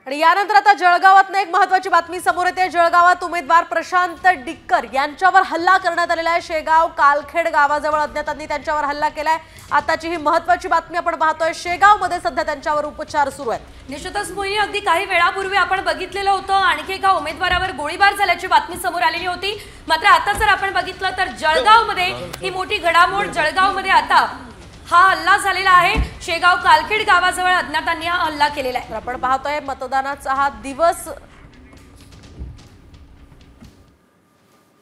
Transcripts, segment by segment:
आणि यानंतर आता जळगावातून एक महत्त्वाची बातमी समोर येते। जळगावात उमेदवार प्रशांत डिक्कर यांच्यावर हल्ला करण्यात आलेला आहे। शेगाव कालखेड गावाजवळ अज्ञातांनी त्यांच्यावर हल्ला केलाय। आताची ही महत्त्वाची बातमी आपण पाहतोय। शेगावमध्ये सध्या त्यांच्यावर उपचार सुरू आहेत। निश्चितच मोहिनी, अगदी काही वेळापूर्वी आपण बघितलेलं होतं आणखी एका उमेदवारावर गोळीबार झाल्याची बातमी समोर आलेली होती। मात्र आता जर आपण बघितलं तर जळगावमध्ये ही मोठी घडामोड, जळगावमध्ये आता हा हल्ला झालेला आहे। शेगाव कालखेड गावाजवळ अज्ञातांनी हा हल्ला केलेला आहे। आपण पाहतोय मतदानाचा हा दिवस।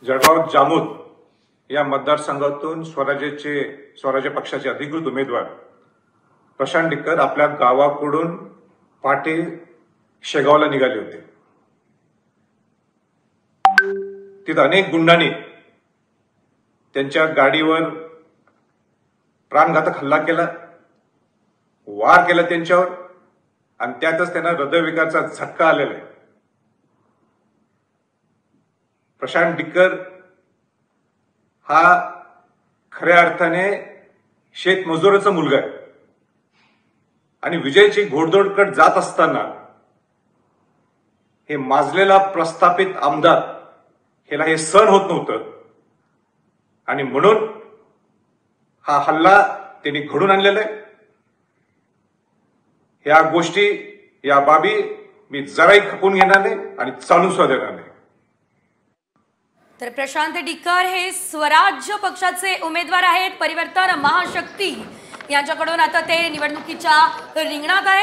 जळगाव जामोद या मतदारसंघातून स्वराज्य पक्षाचे अधिकृत उमेदवार प्रशांत डिक्कर आपल्या गावाकडून पाटे शेगावला निघाले होते। तिथे अनेक गुंडांनी त्यांच्या गाडीवर प्राणघातक हल्ला केला, वार केला त्यांच्यावर, आणि त्यातच त्यांना हृदयविकाराचा झटका आलेला आहे। प्रशांत डिक्कर हा खऱ्या अर्थाने शेतमजुराचा मुलगा आहे आणि विजयची घोडदौडकडे जात असताना हे माजलेला प्रस्थापित आमदार ह्याला हे सहन होत नव्हतं आणि म्हणून हा हल्ला त्यांनी घडून आणलेला आहे। या गोष्टी, या बाबी मी जराही खपून घेणार नाही आणि चालून सुद्धा देणार नाही। तर प्रशांत डिक्कर हे स्वराज्य पक्षाचे उमेदवार आहेत। परिवर्तन महाशक्ती यांच्याकडून आता ते निवडणुकीच्या रिंगणात आहेत।